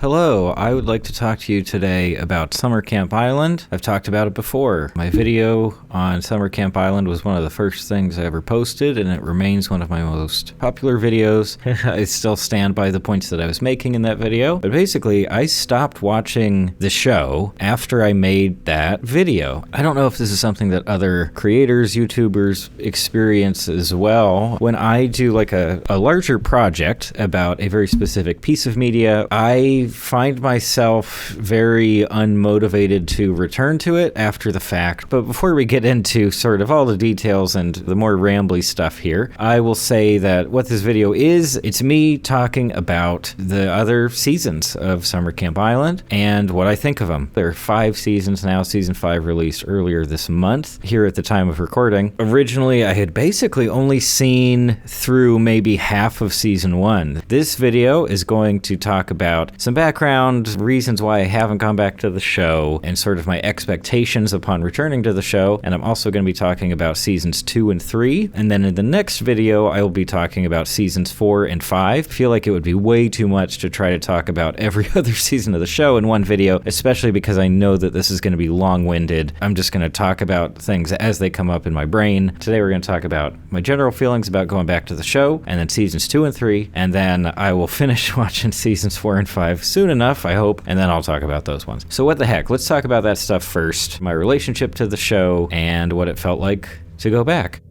Hello, I would like to talk to you today about Summer Camp Island. I've talked about it before. My video on Summer Camp Island was one of the first things I ever posted, and it remains one of my most popular videos. I still stand by the points that I was making in that video. But basically, I stopped watching the show after I made that video. I don't know if this is something that other creators, YouTubers experience as well. When I do like a larger project about a very specific piece of media, I find myself very unmotivated to return to it after the fact. But before we get into sort of all the details and the more rambly stuff here, I will say that what this video is, it's me talking about the other seasons of Summer Camp Island and what I think of them. There are 5 seasons now. Season 5 released earlier this month, here at the time of recording. Originally, I had basically only seen through maybe half of season 1. This video is going to talk about some background, reasons why I haven't gone back to the show, and sort of my expectations upon returning to the show. And I'm also going to be talking about seasons 2 and 3. And then in the next video, I will be talking about seasons 4 and 5. I feel like it would be way too much to try to talk about every other season of the show in one video, especially because I know that this is going to be long-winded. I'm just going to talk about things as they come up in my brain. Today we're going to talk about my general feelings about going back to the show, and then seasons 2 and 3, and then I will finish watching seasons 4 and 5 soon enough, I hope, and then I'll talk about those ones. So what the heck, let's talk about that stuff first. My relationship to the show and what it felt like to go back.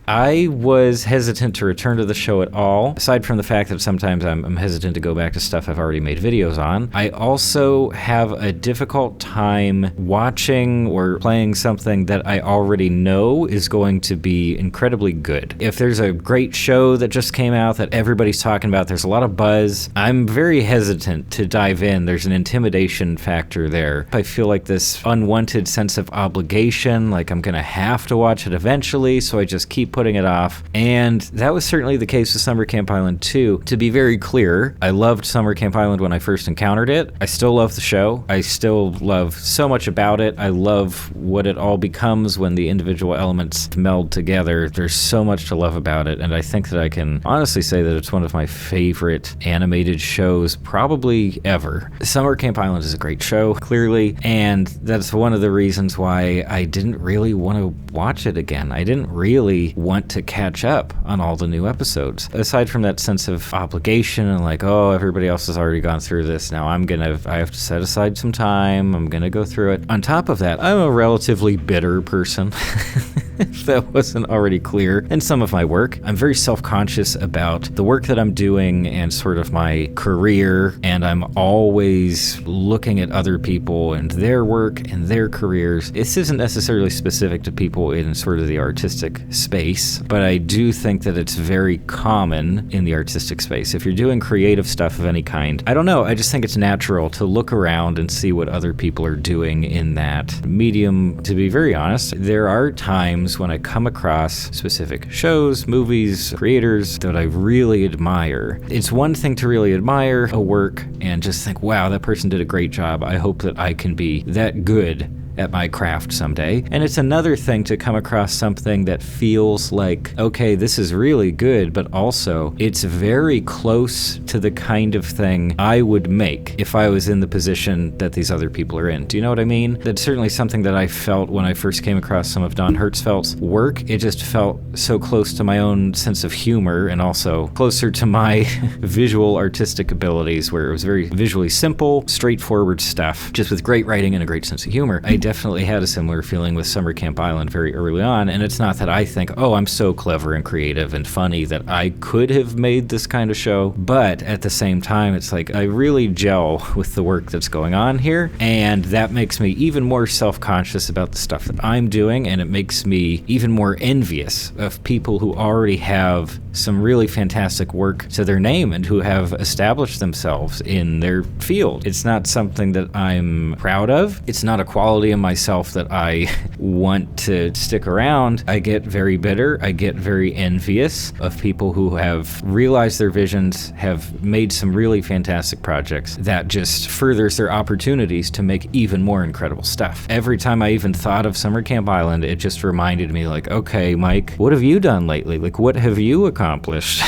I was hesitant to return to the show at all, aside from the fact that sometimes I'm hesitant to go back to stuff I've already made videos on. I also have a difficult time watching or playing something that I already know is going to be incredibly good. If there's a great show that just came out that everybody's talking about, there's a lot of buzz, I'm very hesitant to dive in. There's an intimidation factor there. I feel like this unwanted sense of obligation, like I'm gonna have to watch it eventually, so I just keep putting it off. And that was certainly the case with Summer Camp Island 2. To be very clear, I loved Summer Camp Island when I first encountered it. I still love the show. I still love so much about it. I love what it all becomes when the individual elements meld together. There's so much to love about it, and I think that I can honestly say that it's one of my favorite animated shows probably ever. Summer Camp Island is a great show, clearly, and that's one of the reasons why I didn't really want to watch it again. I didn't really want to catch up on all the new episodes. Aside from that sense of obligation and like, oh, everybody else has already gone through this, now I have to set aside some time, I'm gonna go through it. On top of that, I'm a relatively bitter person. If that wasn't already clear in some of my work. I'm very self-conscious about the work that I'm doing and sort of my career, and I'm always looking at other people and their work and their careers. This isn't necessarily specific to people in sort of the artistic space, but I do think that it's very common in the artistic space. If you're doing creative stuff of any kind, I don't know, I just think it's natural to look around and see what other people are doing in that medium. To be very honest, there are times when I come across specific shows, movies, creators that I really admire. It's one thing to really admire a work and just think, wow, that person did a great job. I hope that I can be that good at my craft someday. And it's another thing to come across something that feels like, okay, this is really good, but also it's very close to the kind of thing I would make if I was in the position that these other people are in. Do you know what I mean? That's certainly something that I felt when I first came across some of Don Hertzfeldt's work. It just felt so close to my own sense of humor and also closer to my visual artistic abilities, where it was very visually simple, straightforward stuff, just with great writing and a great sense of humor. I definitely had a similar feeling with Summer Camp Island very early on, and it's not that I think, oh, I'm so clever and creative and funny that I could have made this kind of show, but at the same time, it's like I really gel with the work that's going on here, and that makes me even more self-conscious about the stuff that I'm doing, and it makes me even more envious of people who already have some really fantastic work to their name and who have established themselves in their field. It's not something that I'm proud of. It's not a quality in myself that I want to stick around. I get very bitter. I get very envious of people who have realized their visions, have made some really fantastic projects that just furthers their opportunities to make even more incredible stuff. Every time I even thought of Summer Camp Island, it just reminded me like, okay, Mike, what have you done lately? Like, what have you accomplished? accomplished?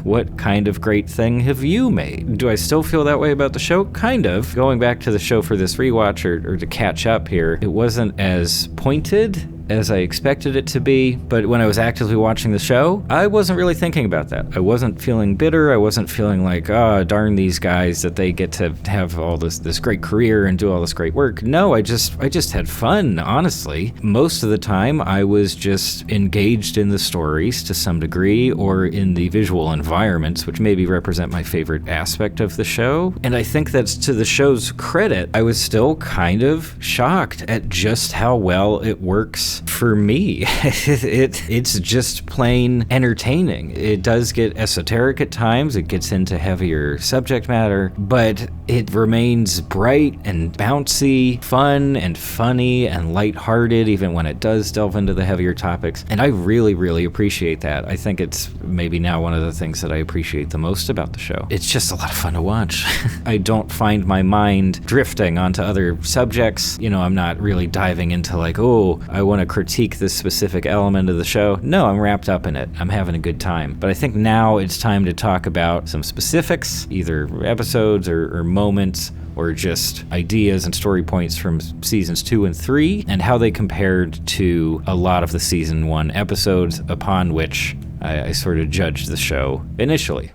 What kind of great thing have you made? Do I still feel that way about the show? Kind of. Going back to the show for this rewatch or to catch up here, it wasn't as pointed as I expected it to be, but when I was actively watching the show, I wasn't really thinking about that. I wasn't feeling bitter. I wasn't feeling like, oh, darn these guys that they get to have all this great career and do all this great work. No, I just had fun, honestly. Most of the time, I was just engaged in the stories to some degree or in the visual environments, which maybe represent my favorite aspect of the show. And I think that's to the show's credit. I was still kind of shocked at just how well it works for me. It's just plain entertaining. It does get esoteric at times. It gets into heavier subject matter, but it remains bright and bouncy, fun and funny and lighthearted, even when it does delve into the heavier topics. And I really, really appreciate that. I think it's maybe now one of the things that I appreciate the most about the show. It's just a lot of fun to watch. I don't find my mind drifting onto other subjects. You know, I'm not really diving into like, oh, I want to critique this specific element of the show. No, I'm wrapped up in it. I'm having a good time. But I think now it's time to talk about some specifics, either episodes or moments, or just ideas and story points from seasons 2 and 3, and how they compared to a lot of the season 1 episodes upon which I sort of judged the show initially.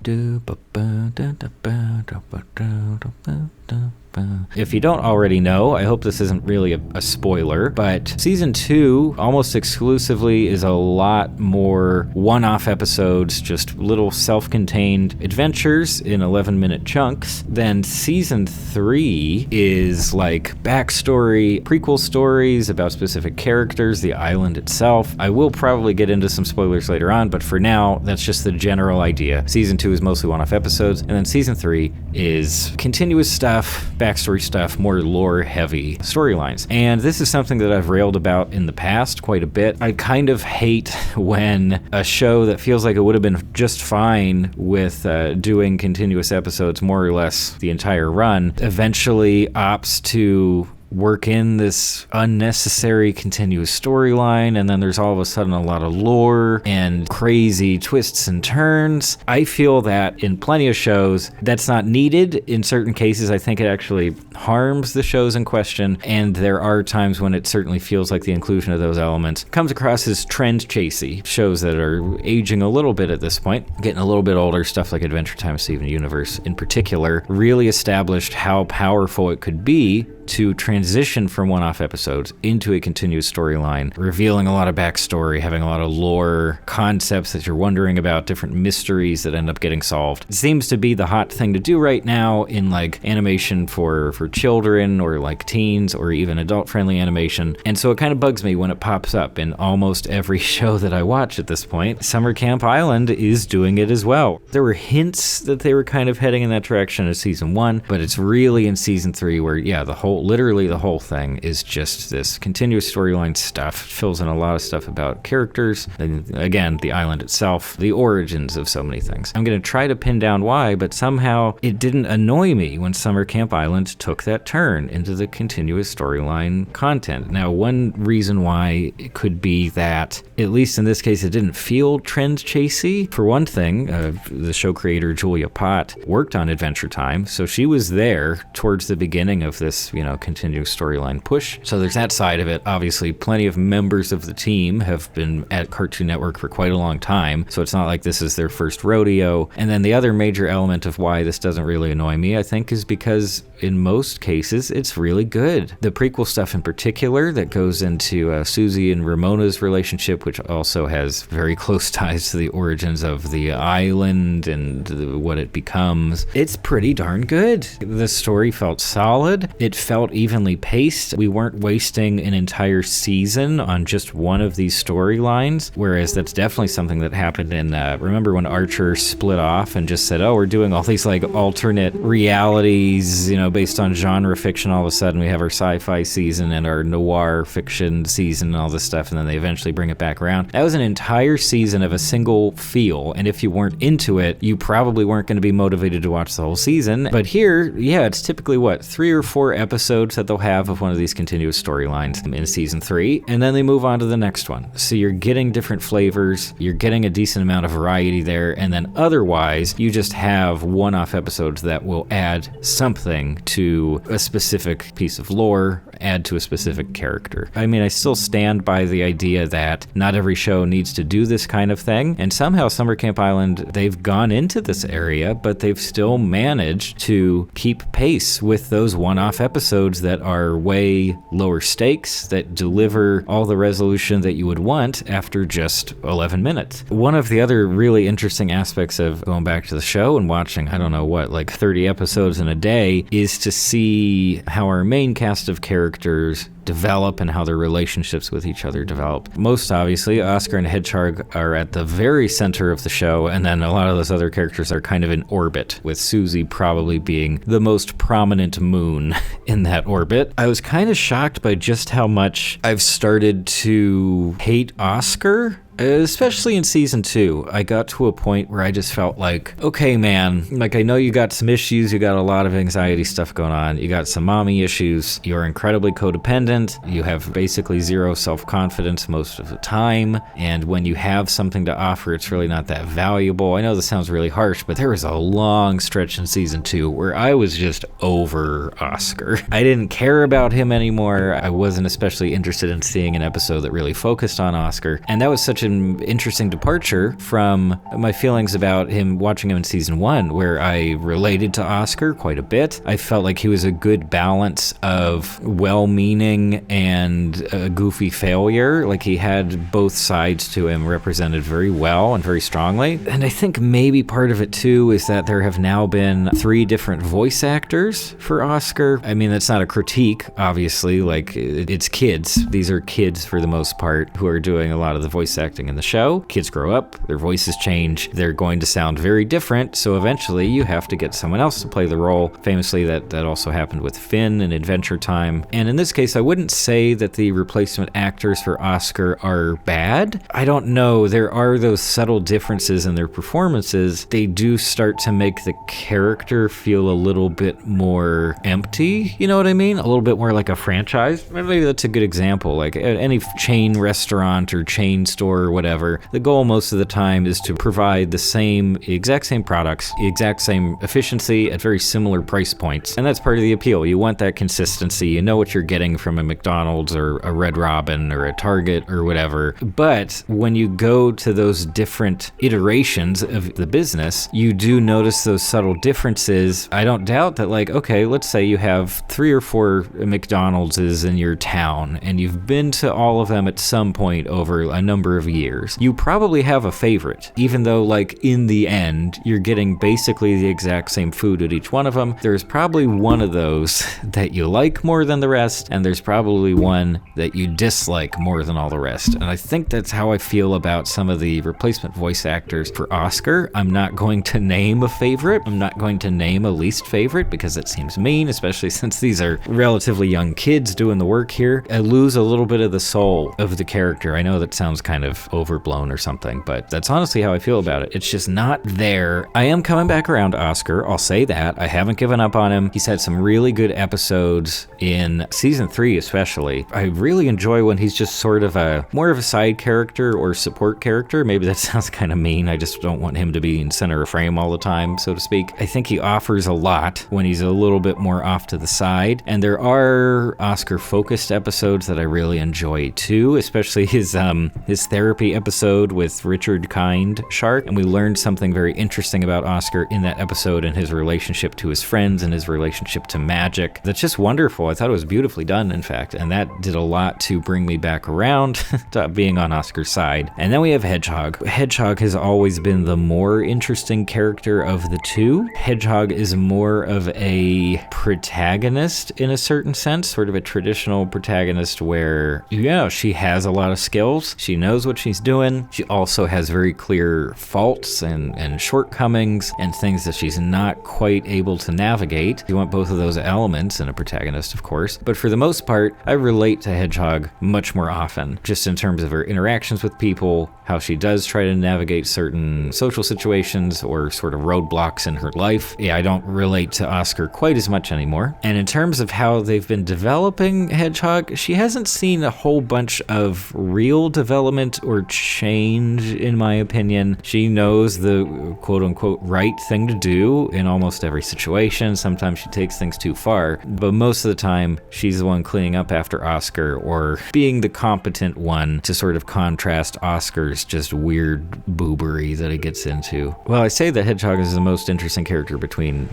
If you don't already know, I hope this isn't really a spoiler, but season 2 almost exclusively is a lot more one-off episodes, just little self-contained adventures in 11-minute chunks, than season 3 is like backstory, prequel stories about specific characters, the island itself. I will probably get into some spoilers later on, but for now, that's just the general idea. Season 2 is mostly one-off episodes, and then season 3 is continuous stuff, backstory stuff, more lore-heavy storylines. And this is something that I've railed about in the past quite a bit. I kind of hate when a show that feels like it would have been just fine with doing continuous episodes more or less the entire run eventually opts to work in this unnecessary continuous storyline, and then there's all of a sudden a lot of lore and crazy twists and turns. I feel that in plenty of shows that's not needed. In certain cases, I think it actually harms the shows in question, and there are times when it certainly feels like the inclusion of those elements comes across as trend chasey. Shows that are aging a little bit at this point, getting a little bit older, stuff like Adventure Time, Steven Universe in particular, really established how powerful it could be to transition from one-off episodes into a continuous storyline, revealing a lot of backstory, having a lot of lore, concepts that you're wondering about, different mysteries that end up getting solved. It seems to be the hot thing to do right now in like animation for children or like teens or even adult-friendly animation. And so it kind of bugs me when it pops up in almost every show that I watch at this point. Summer Camp Island is doing it as well. There were hints that they were kind of heading in that direction in season 1, but it's really in season 3 where, yeah, literally the whole thing is just this continuous storyline stuff. It fills in a lot of stuff about characters, and again, the island itself, the origins of so many things. I'm going to try to pin down why, but somehow it didn't annoy me when Summer Camp Island took that turn into the continuous storyline content. Now, one reason why it could be that, at least in this case, it didn't feel trend chasey. For one thing, the show creator Julia Pott worked on Adventure Time, so she was there towards the beginning of this, continuous storyline push. So there's that side of it. Obviously, plenty of members of the team have been at Cartoon Network for quite a long time, so it's not like this is their first rodeo. And then the other major element of why this doesn't really annoy me, I think, is because in most cases, it's really good. The prequel stuff in particular that goes into Susie and Ramona's relationship, which also has very close ties to the origins of the island and what it becomes, it's pretty darn good. The story felt solid. It felt evenly paced. We weren't wasting an entire season on just one of these storylines, whereas that's definitely something that happened in, remember when Archer split off and just said, oh, we're doing all these like alternate realities, based on genre fiction. All of a sudden we have our sci-fi season and our noir fiction season and all this stuff, and then they eventually bring it back around. That was an entire season of a single feel, and if you weren't into it, you probably weren't going to be motivated to watch the whole season. But here, yeah, it's typically 3 or 4 episodes episodes that they'll have of one of these continuous storylines in season 3, and then they move on to the next one. So you're getting different flavors, you're getting a decent amount of variety there, and then otherwise you just have one-off episodes that will add something to a specific piece of lore, add to a specific character. I mean, I still stand by the idea that not every show needs to do this kind of thing, and somehow Summer Camp Island, they've gone into this area, but they've still managed to keep pace with those one-off episodes that are way lower stakes, that deliver all the resolution that you would want after just 11 minutes. One of the other really interesting aspects of going back to the show and watching, I don't know what, like 30 episodes in a day, is to see how our main cast of characters develop and how their relationships with each other develop. Most obviously, Oscar and Hedgehog are at the very center of the show, and then a lot of those other characters are kind of in orbit, with Susie probably being the most prominent moon in that orbit. I was kind of shocked by just how much I've started to hate Oscar. Especially in season 2, I got to a point where I just felt like, okay, man, like I know you got some issues, you got a lot of anxiety stuff going on, you got some mommy issues, you're incredibly codependent, you have basically zero self-confidence most of the time, and when you have something to offer, it's really not that valuable. I know this sounds really harsh, but there was a long stretch in season 2 where I was just over Oscar. I didn't care about him anymore. I wasn't especially interested in seeing an episode that really focused on Oscar, and that was such an interesting departure from my feelings about him watching him in season 1, where I related to Oscar quite a bit. I felt like he was a good balance of well-meaning and a goofy failure. Like he had both sides to him represented very well and very strongly. And I think maybe part of it too is that there have now been 3 different voice actors for Oscar. I mean, that's not a critique, obviously. Like it's kids. These are kids for the most part who are doing a lot of the voice acting in the show. Kids grow up, their voices change, they're going to sound very different, so eventually you have to get someone else to play the role. Famously, that also happened with Finn in Adventure Time. And in this case, I wouldn't say that the replacement actors for Oscar are bad. I don't know, there are those subtle differences in their performances. They do start to make the character feel a little bit more empty, you know what I mean? A little bit more like a franchise. Maybe that's a good example. Like any chain restaurant or chain store or whatever, the goal most of the time is to provide the exact same products, the exact same efficiency at very similar price points. And that's part of the appeal. You want that consistency. You know what you're getting from a McDonald's or a Red Robin or a Target or whatever. But when you go to those different iterations of the business, you do notice those subtle differences. I don't doubt that, like, okay, let's say you have 3 or 4 McDonald's in your town and you've been to all of them at some point over a number of years. You probably have a favorite, even though, like, in the end, you're getting basically the exact same food at each one of them. There's probably one of those that you like more than the rest, and there's probably one that you dislike more than all the rest. And I think that's how I feel about some of the replacement voice actors for Oscar. I'm not going to name a favorite. I'm not going to name a least favorite because it seems mean, especially since these are relatively young kids doing the work here. I lose a little bit of the soul of the character. I know that sounds kind of overblown or something, but that's honestly how I feel about it. It's just not there. I am coming back around to Oscar, I'll say that. I haven't given up on him. He's had some really good episodes in season 3 especially. I really enjoy when he's just sort of more of a side character or support character. Maybe that sounds kind of mean. I just don't want him to be in center of frame all the time, so to speak. I think he offers a lot when he's a little bit more off to the side, and there are Oscar-focused episodes that I really enjoy too, especially his therapy episode with Richard Kind Shark, and we learned something very interesting about Oscar in that episode and his relationship to his friends and his relationship to magic. That's just wonderful. I thought it was beautifully done, in fact, and that did a lot to bring me back around to being on Oscar's side. And then we have Hedgehog. Hedgehog has always been the more interesting character of the two. Hedgehog is more of a protagonist in a certain sense, sort of a traditional protagonist where, yeah, she has a lot of skills. She knows what she's doing. She also has very clear faults and shortcomings and things that she's not quite able to navigate. You want both of those elements in a protagonist, of course. But for the most part, I relate to Hedgehog much more often, just in terms of her interactions with people, how she does try to navigate certain social situations or sort of roadblocks in her life. Yeah, I don't relate to Oscar quite as much anymore. And in terms of how they've been developing Hedgehog, she hasn't seen a whole bunch of real development or change, in my opinion. She knows the quote-unquote right thing to do in almost every situation. Sometimes she takes things too far, but most of the time, she's the one cleaning up after Oscar or being the competent one to sort of contrast Oscar's just weird boobery that he gets into. Well, I say that Hedgehog is the most interesting character between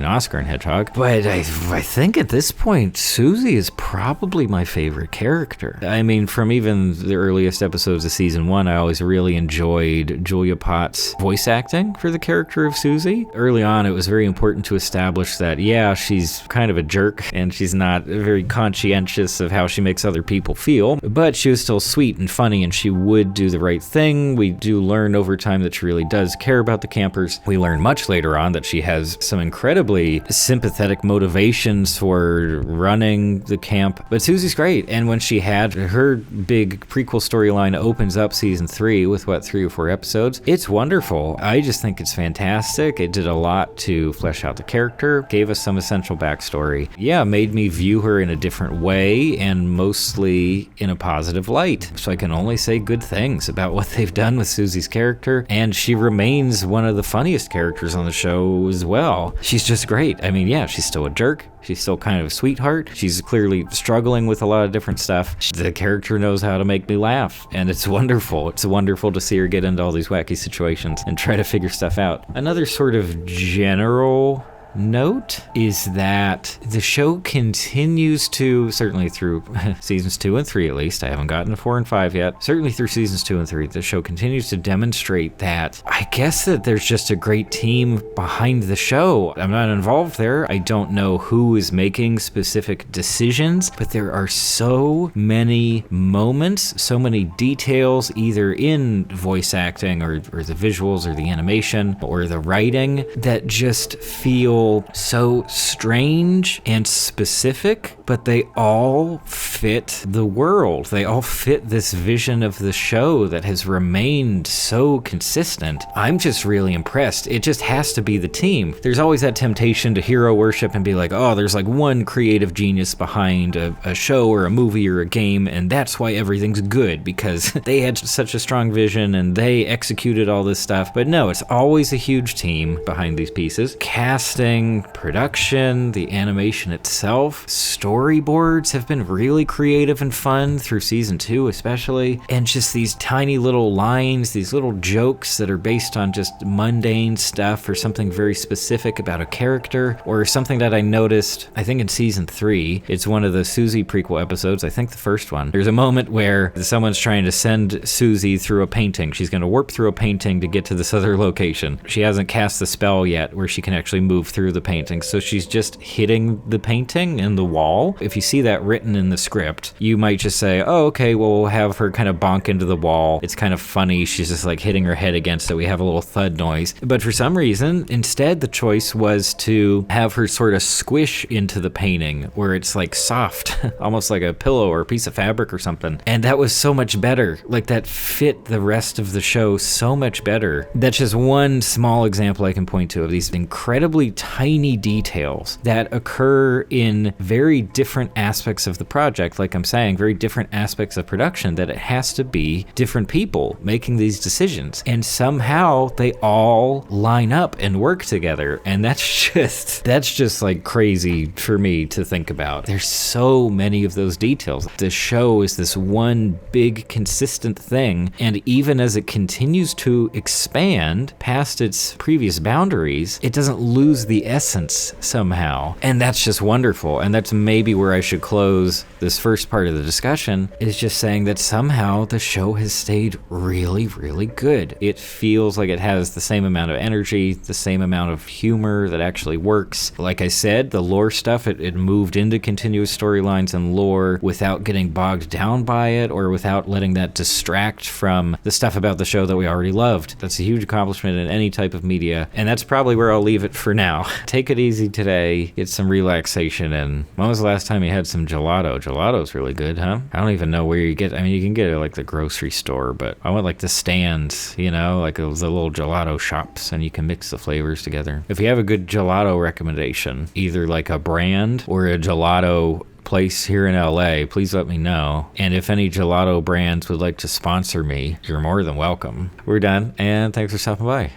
Oscar and Hedgehog, but I think at this point, Susie is probably my favorite character. I mean, from even the earliest episodes of season 1, I always really enjoyed Julia Potts' voice acting for the character of Susie. Early on, it was very important to establish that, yeah, she's kind of a jerk and she's not very conscientious of how she makes other people feel, but she was still sweet and funny and she would do the right thing. We do learn over time that she really does care about the campers. We learn much later on that she has some incredibly sympathetic motivations for running the camp, but Susie's great. And when she had her big prequel storyline opens up season 3 with 3 or 4 episodes, it's wonderful. I just think it's fantastic. It did a lot to flesh out the character, gave us some essential backstory. Yeah, made me view her in a different way and mostly in a positive light. So I can only say good things about what they've done with Susie's character, and she remains one of the funniest characters on the show as well. She's just great. I mean, yeah, she's still a jerk. She's still kind of a sweetheart. She's clearly struggling with a lot of different stuff. The character knows how to make me laugh, and it's wonderful. It's wonderful to see her get into all these wacky situations and try to figure stuff out. Another sort of general note is that the show continues to, certainly through seasons 2 and 3 at least, I haven't gotten to 4 and 5 yet, certainly through seasons 2 and 3, the show continues to demonstrate that I guess that there's just a great team behind the show. I'm not involved there. I don't know who is making specific decisions, but there are so many moments, so many details, either in voice acting or the visuals or the animation or the writing, that just feel so strange and specific, but they all fit the world. They all fit this vision of the show that has remained so consistent. I'm just really impressed. It just has to be the team. There's always that temptation to hero worship and be like, oh, there's like one creative genius behind a show or a movie or a game, and that's why everything's good, because they had such a strong vision and they executed all this stuff. But no, it's always a huge team behind these pieces. Casting, production, the animation itself, storyboards have been really creative and fun through season 2 especially, and just these tiny little lines, these little jokes that are based on just mundane stuff or something very specific about a character, or something that I noticed, I think in season 3, it's one of the Susie prequel episodes, I think the first one. There's a moment where someone's trying to send Susie through a painting. She's going to warp through a painting to get to this other location. She hasn't cast the spell yet where she can actually move through the painting, so she's just hitting the painting and the wall. If you see that written in the script, you might just say, oh, okay, well, we'll have her kind of bonk into the wall. It's kind of funny. She's just like hitting her head against it. We have a little thud noise. But for some reason, instead, the choice was to have her sort of squish into the painting where it's like soft, almost like a pillow or a piece of fabric or something. And that was so much better. Like, that fit the rest of the show so much better. That's just one small example I can point to of these incredibly tiny details that occur in very different aspects of the project. Like I'm saying, very different aspects of production, that it has to be different people making these decisions. And somehow they all line up and work together. And that's just like crazy for me to think about. There's so many of those details. The show is this one big consistent thing. And even as it continues to expand past its previous boundaries, it doesn't lose the essence somehow. And that's just wonderful. And that's made maybe where I should close this first part of the discussion is just saying that somehow the show has stayed really, really good. It feels like it has the same amount of energy, the same amount of humor that actually works. Like I said, the lore stuff, it moved into continuous storylines and lore without getting bogged down by it or without letting that distract from the stuff about the show that we already loved. That's a huge accomplishment in any type of media, and that's probably where I'll leave it for now. Take it easy today, get some relaxation, and when was the last time you had some gelato? Gelato's really good, huh? I don't even know where you get, I mean, you can get it at like the grocery store, but I want like the stands, you know, like the little gelato shops, and you can mix the flavors together. If you have a good gelato recommendation, either like a brand or a gelato place here in LA, please let me know. And if any gelato brands would like to sponsor me, you're more than welcome. We're done, and thanks for stopping by.